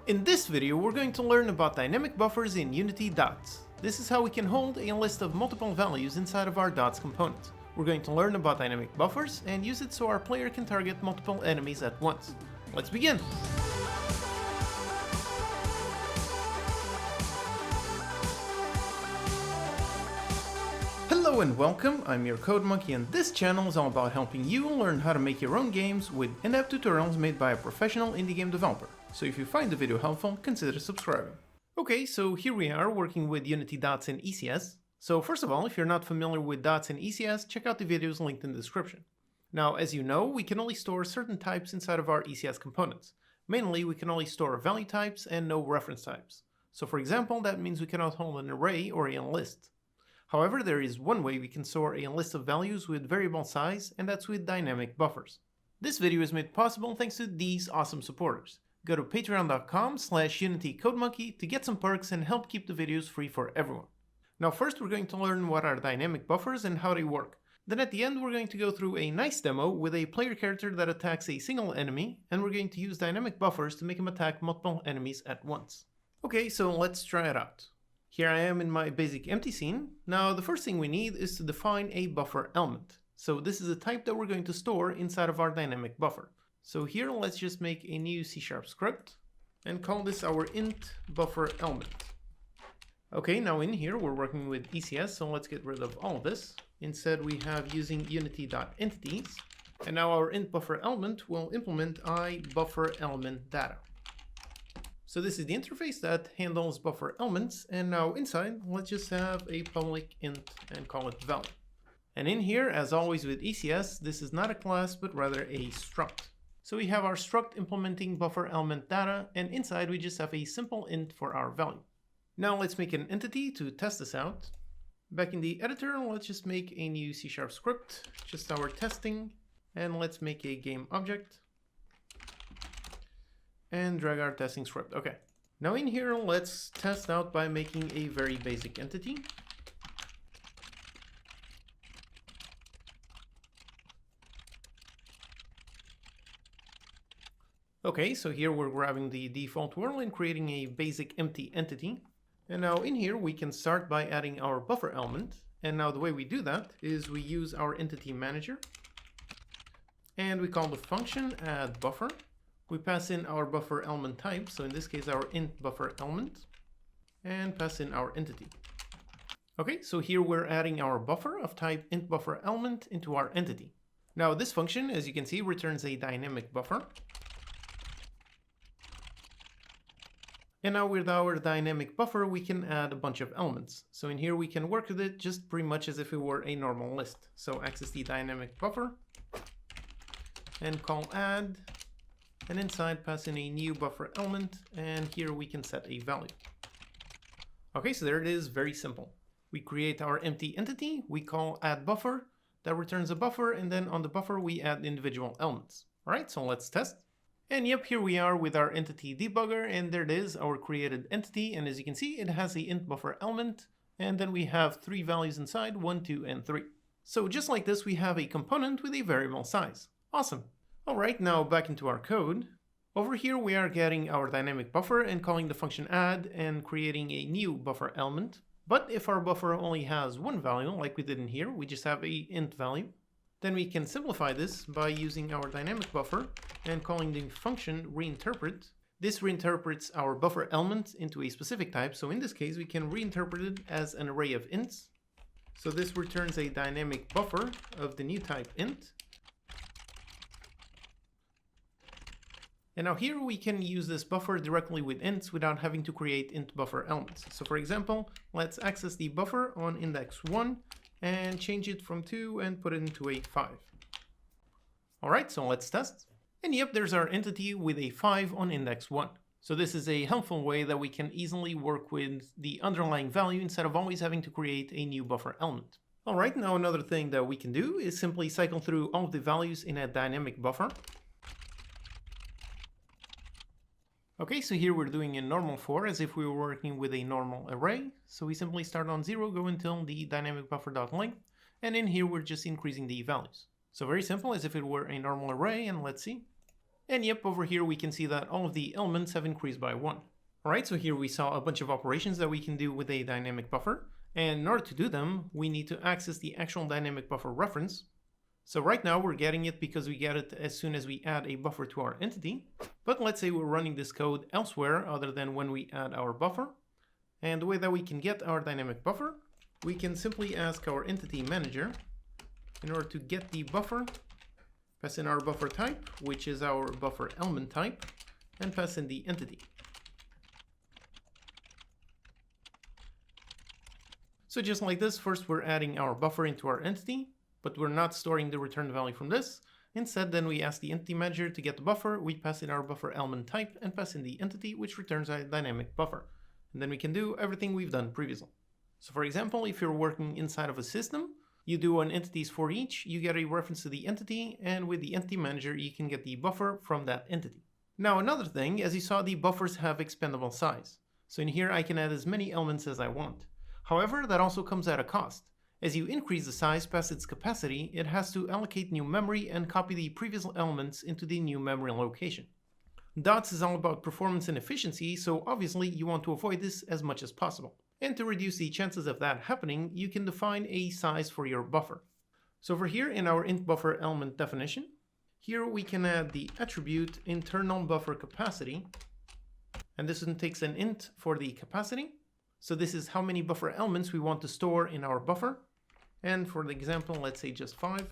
In this video, we're going to learn about dynamic buffers in Unity DOTS. This is how we can hold a list of multiple values inside of our DOTS component. We're going to learn about dynamic buffers and use it so our player can target multiple enemies at once. Let's begin! Hello and welcome, I'm your Code Monkey, and this channel is all about helping you learn how to make your own games with in-depth tutorials made by a professional indie game developer. So if you find the video helpful, consider subscribing. Okay, so here we are working with Unity DOTS and ECS. So first of all, if you're not familiar with DOTS and ECS, check out the videos linked in the description. Now, as you know, we can only store certain types inside of our ECS components. Mainly, we can only store value types and no reference types. So for example, that means we cannot hold an array or a list. However, there is one way we can store a list of values with variable size, and that's with dynamic buffers. This video is made possible thanks to these awesome supporters. Go to patreon.com/unitycodemonkey to get some perks and help keep the videos free for everyone. Now first we're going to learn what are dynamic buffers and how they work. Then at the end we're going to go through a nice demo with a player character that attacks a single enemy, and we're going to use dynamic buffers to make him attack multiple enemies at once. Okay, so let's try it out. Here I am in my basic empty scene. Now the first thing we need is to define a buffer element. So this is a type that we're going to store inside of our dynamic buffer. So here let's just make a new C# script and call this our int buffer element. Okay, now in here we're working with ECS, so let's get rid of all of this. Instead we have using unity.entities, and now our int buffer element will implement iBufferElementData. So this is the interface that handles buffer elements, and now inside let's just have a public int and call it value. And in here, as always with ECS, this is not a class but rather a struct. So we have our struct implementing buffer element data, and inside we just have a simple int for our value. Now let's make an entity to test this out. Back in the editor, let's just make a new C# script, just our testing, and let's make a game object and drag our testing script. Okay. Now in here, let's test out by making a very basic entity. Okay, so here we're grabbing the default world and creating a basic empty entity. And now in here we can start by adding our buffer element. And now the way we do that is we use our entity manager and we call the function add buffer. We pass in our buffer element type, so in this case our int buffer element, and pass in our entity. Okay, so here we're adding our buffer of type int buffer element into our entity. Now this function, as you can see, returns a dynamic buffer. And now with our dynamic buffer, we can add a bunch of elements. So in here we can work with it just pretty much as if it were a normal list. So access the dynamic buffer and call add, and inside pass in a new buffer element, and here we can set a value. Okay, so there it is, very simple. We create our empty entity, we call add buffer, that returns a buffer, and then on the buffer we add individual elements. All right, so let's test. And yep, here we are with our entity debugger, and there it is, our created entity, and as you can see, it has the int buffer element, and then we have 3 values inside, 1, 2, and 3. So just like this, we have a component with a variable size. Awesome. All right, now back into our code. Over here, we are getting our dynamic buffer and calling the function add and creating a new buffer element. But if our buffer only has one value, like we did in here, we just have a int value, then we can simplify this by using our dynamic buffer and calling the function reinterpret. This reinterprets our buffer element into a specific type. So in this case, we can reinterpret it as an array of ints. So this returns a dynamic buffer of the new type int. And now here we can use this buffer directly with ints without having to create int buffer elements. So for example, let's access the buffer on index 1 and change it from 2 and put it into a 5. All right, so let's test. And yep, there's our entity with a 5 on index 1. So this is a helpful way that we can easily work with the underlying value instead of always having to create a new buffer element. All right, now another thing that we can do is simply cycle through all of the values in a dynamic buffer. Okay, so here we're doing a normal for as if we were working with a normal array. So we simply start on 0, go until the dynamic buffer.length, and in here we're just increasing the values. So very simple, as if it were a normal array, and let's see. And yep, over here we can see that all of the elements have increased by 1. Alright, so here we saw a bunch of operations that we can do with a dynamic buffer. And in order to do them, we need to access the actual dynamic buffer reference. So right now we're getting it because we get it as soon as we add a buffer to our entity. But let's say we're running this code elsewhere other than when we add our buffer. And the way that we can get our dynamic buffer, we can simply ask our entity manager, in order to get the buffer, pass in our buffer type, which is our buffer element type, and pass in the entity. So just like this, first we're adding our buffer into our entity, but we're not storing the return value from this. Instead, then we ask the entity manager to get the buffer, we pass in our buffer element type, and pass in the entity, which returns a dynamic buffer. And then we can do everything we've done previously. So for example, if you're working inside of a system, you do an entities for each, you get a reference to the entity, and with the entity manager, you can get the buffer from that entity. Now another thing, as you saw, the buffers have expandable size. So in here, I can add as many elements as I want. However, that also comes at a cost. As you increase the size past its capacity, it has to allocate new memory and copy the previous elements into the new memory location. DOTS is all about performance and efficiency, so obviously you want to avoid this as much as possible. And to reduce the chances of that happening, you can define a size for your buffer. So over here in our int buffer element definition, here we can add the attribute internal buffer capacity, and this one takes an int for the capacity. So this is how many buffer elements we want to store in our buffer. And for the example, let's say just 5.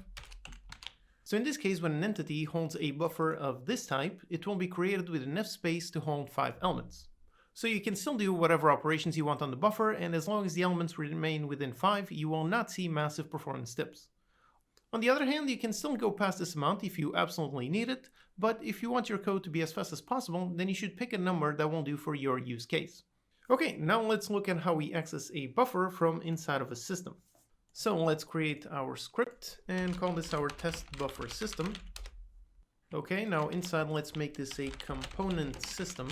So in this case, when an entity holds a buffer of this type, it will be created with enough space to hold 5 elements. So you can still do whatever operations you want on the buffer, and as long as the elements remain within 5, you will not see massive performance dips. On the other hand, you can still go past this amount if you absolutely need it, but if you want your code to be as fast as possible, then you should pick a number that will do for your use case. Okay, now let's look at how we access a buffer from inside of a system. So let's create our script and call this our test buffer system. Okay, now inside let's make this a component system.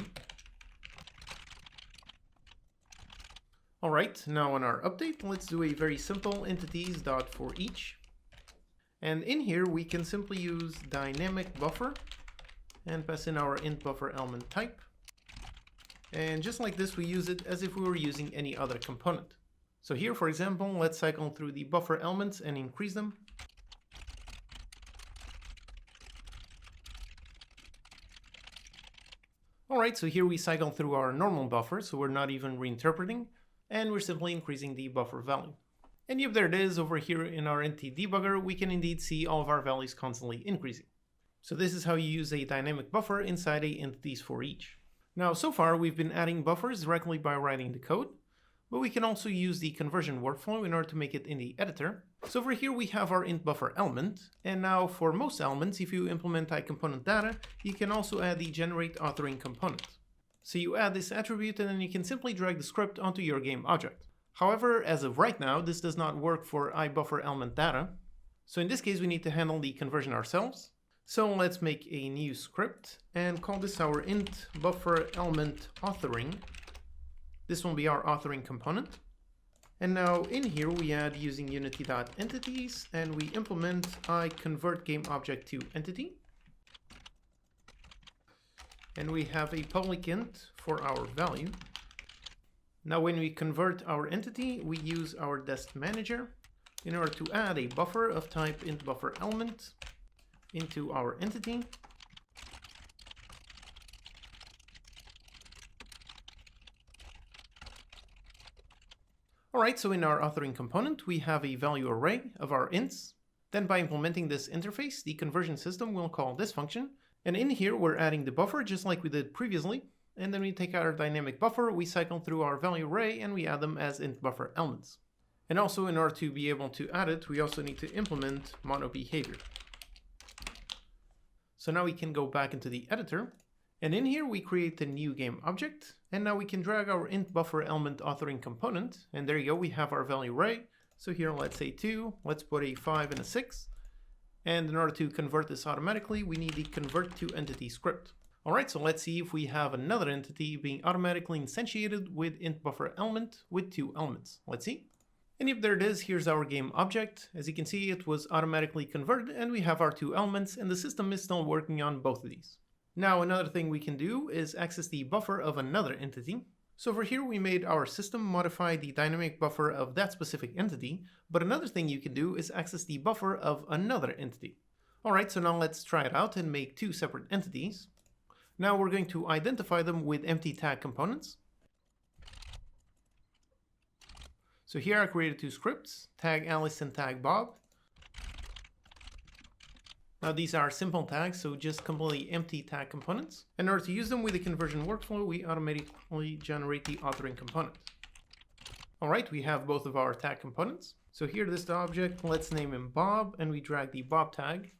Alright, now on our update, let's do a very simple entities.forEach. And in here we can simply use dynamic buffer and pass in our int buffer element type. And just like this, we use it as if we were using any other component. So here, for example, let's cycle through the buffer elements and increase them. Alright, so here we cycle through our normal buffer, so we're not even reinterpreting, and we're simply increasing the buffer value. And yep, there it is. Over here in our entity debugger, we can indeed see all of our values constantly increasing. So this is how you use a dynamic buffer inside a entities for each. Now, so far, we've been adding buffers directly by writing the code, but we can also use the conversion workflow in order to make it in the editor. So over here, we have our int buffer element. And now for most elements, if you implement iComponent data, you can also add the generate authoring component. So you add this attribute and then you can simply drag the script onto your game object. However, as of right now, this does not work for iBuffer element data. So in this case, we need to handle the conversion ourselves. So let's make a new script and call this our int buffer element authoring. This will be our authoring component. And now in here we add using Unity.entities and we implement iConvertGameObject to entity. And we have a public int for our value. Now when we convert our entity, we use our dest manager in order to add a buffer of type int buffer element into our entity. Alright, so in our authoring component, we have a value array of our ints. Then by implementing this interface, the conversion system will call this function. And in here, we're adding the buffer just like we did previously. And then we take out our dynamic buffer, we cycle through our value array, and we add them as int buffer elements. And also, in order to be able to add it, we also need to implement mono behavior. So now we can go back into the editor. And in here, we create a new game object. And now we can drag our int buffer element authoring component. And there you go, we have our value array. So here, let's say 2, let's put a 5 and a 6. And in order to convert this automatically, we need the convert to entity script. All right, so let's see if we have another entity being automatically instantiated with int buffer element with 2 elements. Let's see. And if there it is, here's our game object. As you can see, it was automatically converted and we have our 2 elements and the system is still working on both of these. Now another thing we can do is access the buffer of another entity. So over here we made our system modify the dynamic buffer of that specific entity, but another thing you can do is access the buffer of another entity. Alright, so now let's try it out and make two separate entities. Now we're going to identify them with empty tag components. So here I created two scripts, tag Alice and tag Bob. Now these are simple tags, so just completely empty tag components. In order to use them with the conversion workflow, we automatically generate the authoring component. Alright, we have both of our tag components. So here this object, let's name him Bob, and we drag the Bob tag,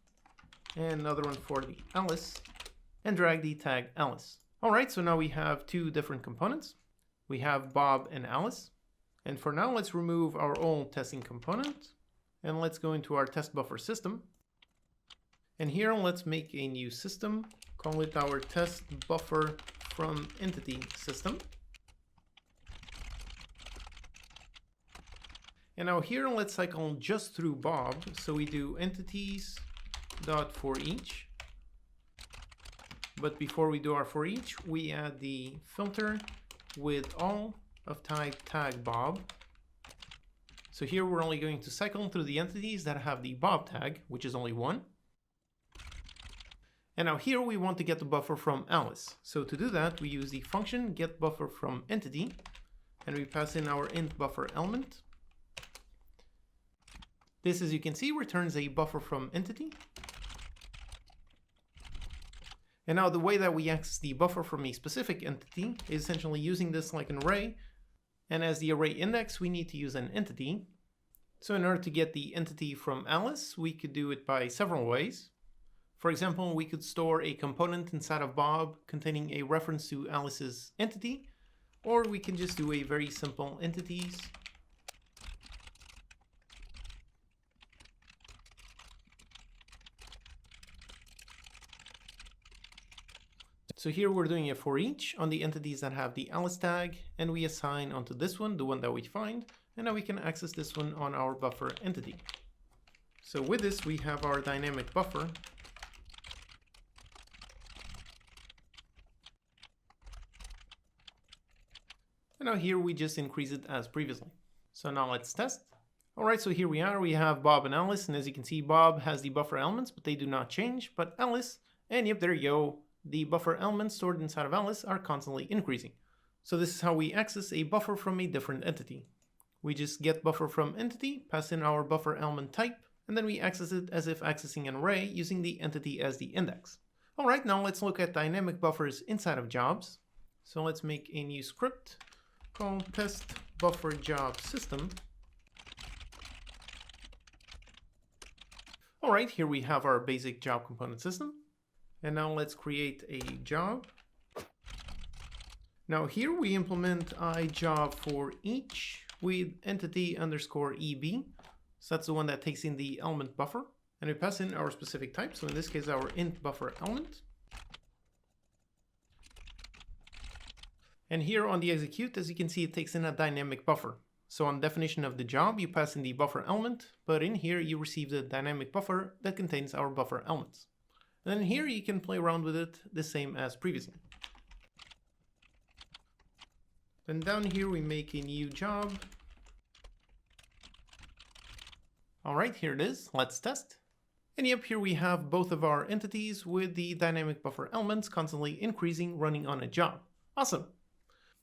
and another one for the Alice, and drag the tag Alice. Alright, so now we have two different components. We have Bob and Alice. And for now, let's remove our old testing component, and let's go into our test buffer system. And here, let's make a new system, call it our test buffer from entity system. And now here, let's cycle just through Bob. So we do entities dot for each. But before we do our for each, we add the filter with all of type tag Bob. So here we're only going to cycle through the entities that have the Bob tag, which is only one. And now here we want to get the buffer from Alice. So to do that, we use the function getBufferFromEntity, and we pass in our int buffer element. This, as you can see, returns a buffer from entity. And now the way that we access the buffer from a specific entity is essentially using this like an array. And as the array index, we need to use an entity. So in order to get the entity from Alice, we could do it by several ways. For example, we could store a component inside of Bob containing a reference to Alice's entity, or we can just do a very simple entities. So here we're doing a for each on the entities that have the Alice tag, and we assign onto this one, the one that we find, and now we can access this one on our buffer entity. So with this, we have our dynamic buffer. And now here we just increase it as previously. So now let's test. Alright, so here we are, we have Bob and Alice, and as you can see, Bob has the buffer elements, but they do not change, but Alice, and yep, there you go, the buffer elements stored inside of Alice are constantly increasing. So this is how we access a buffer from a different entity. We just get buffer from entity, pass in our buffer element type, and then we access it as if accessing an array using the entity as the index. Alright, now let's look at dynamic buffers inside of jobs. So let's make a new script called test buffer job system. Alright, here we have our basic job component system. And now let's create a job. Now here we implement iJob for each with entity underscore EB. So that's the one that takes in the element buffer. And we pass in our specific type. So in this case, our int buffer element. And here on the execute, as you can see, it takes in a dynamic buffer. So on definition of the job, you pass in the buffer element, but in here you receive the dynamic buffer that contains our buffer elements. And then here you can play around with it the same as previously. Then down here we make a new job. Alright, here it is. Let's test. And yep, here we have both of our entities with the dynamic buffer elements constantly increasing running on a job. Awesome.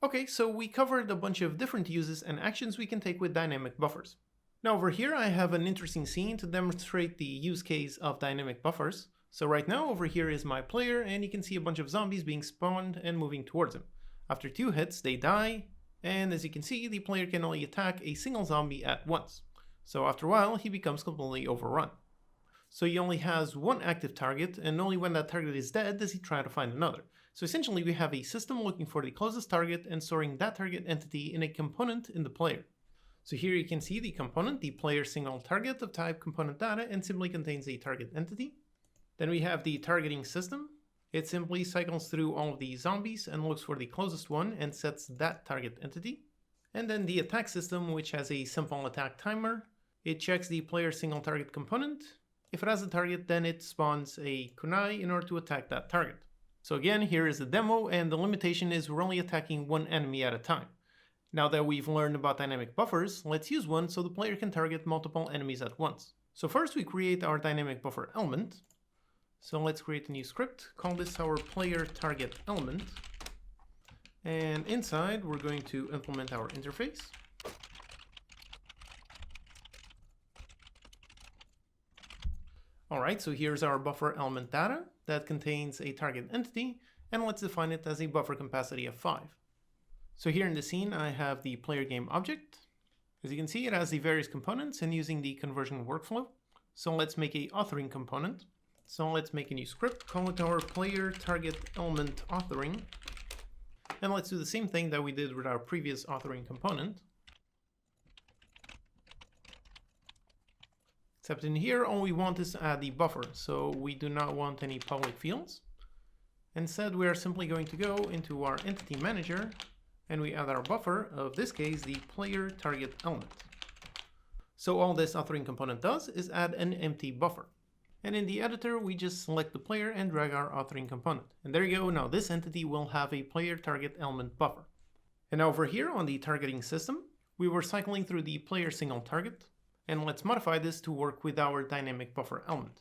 Okay, so we covered a bunch of different uses and actions we can take with dynamic buffers. Now over here I have an interesting scene to demonstrate the use case of dynamic buffers. So right now over here is my player, and you can see a bunch of zombies being spawned and moving towards him. After 2 hits they die, and as you can see the player can only attack a single zombie at once. So after a while he becomes completely overrun. So he only has one active target, and only when that target is dead does he try to find another. So essentially we have a system looking for the closest target and storing that target entity in a component in the player. So here you can see the component, the player single target of type component data, and simply contains a target entity. Then we have the targeting system. It simply cycles through all of the zombies and looks for the closest one and sets that target entity. And then the attack system, which has a simple attack timer. It checks the player single target component. If it has a target, then it spawns a kunai in order to attack that target. So again, here is the demo, and the limitation is we're only attacking one enemy at a time. Now that we've learned about dynamic buffers, let's use one so the player can target multiple enemies at once. So first we create our dynamic buffer element. So let's create a new script, call this our player target element. And inside we're going to implement our interface. Alright, so here's our buffer element data that contains a target entity, and let's define it as a buffer capacity of 5. So here in the scene I have the player game object. As you can see, it has the various components and using the conversion workflow. So let's make a authoring component. So let's make a new script, call it our player target element authoring. And let's do the same thing that we did with our previous authoring component. Except in here, all we want is to add the buffer, so we do not want any public fields. Instead, we are simply going to go into our entity manager, and we add our buffer, of this case, the player target element. So all this authoring component does is add an empty buffer. And in the editor, we just select the player and drag our authoring component. And there you go, now this entity will have a player target element buffer. And over here on the targeting system, we were cycling through the player single target. And let's modify this to work with our dynamic buffer element.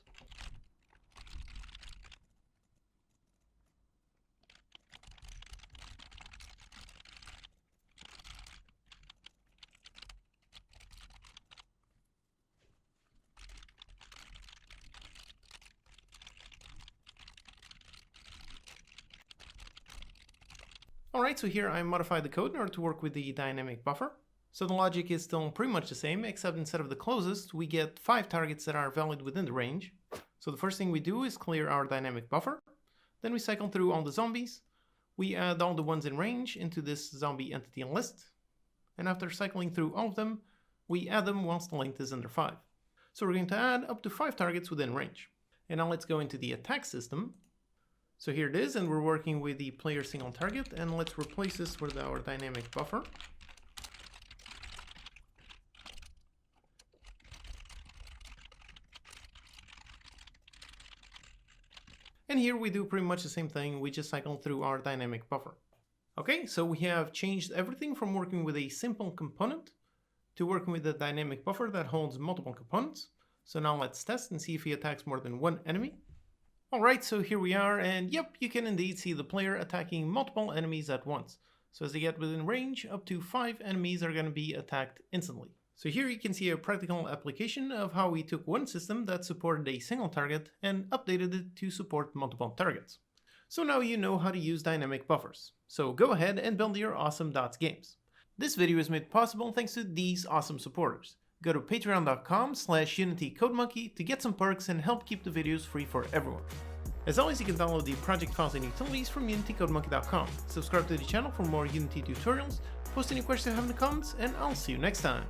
Alright, so here I modified the code in order to work with the dynamic buffer. So the logic is still pretty much the same, except instead of the closest, we get 5 targets that are valid within the range. So the first thing we do is clear our dynamic buffer. Then we cycle through all the zombies. We add all the ones in range into this zombie entity list. And after cycling through all of them, we add them whilst the length is under 5. So we're going to add up to 5 targets within range. And now let's go into the attack system. So here it is, and we're working with the player single target, and let's replace this with our dynamic buffer. And here we do pretty much the same thing, we just cycle through our dynamic buffer. Okay, so we have changed everything from working with a simple component to working with a dynamic buffer that holds multiple components. So now let's test and see if he attacks more than one enemy. Alright, so here we are, and yep, you can indeed see the player attacking multiple enemies at once. So as they get within range, up to 5 enemies are going to be attacked instantly. So here you can see a practical application of how we took one system that supported a single target and updated it to support multiple targets. So now you know how to use dynamic buffers. So go ahead and build your awesome DOTS games. This video is made possible thanks to these awesome supporters. Go to patreon.com/UnityCodeMonkey to get some perks and help keep the videos free for everyone. As always, you can download the project files and utilities from UnityCodeMonkey.com. Subscribe to the channel for more Unity tutorials, post any questions you have in the comments, and I'll see you next time.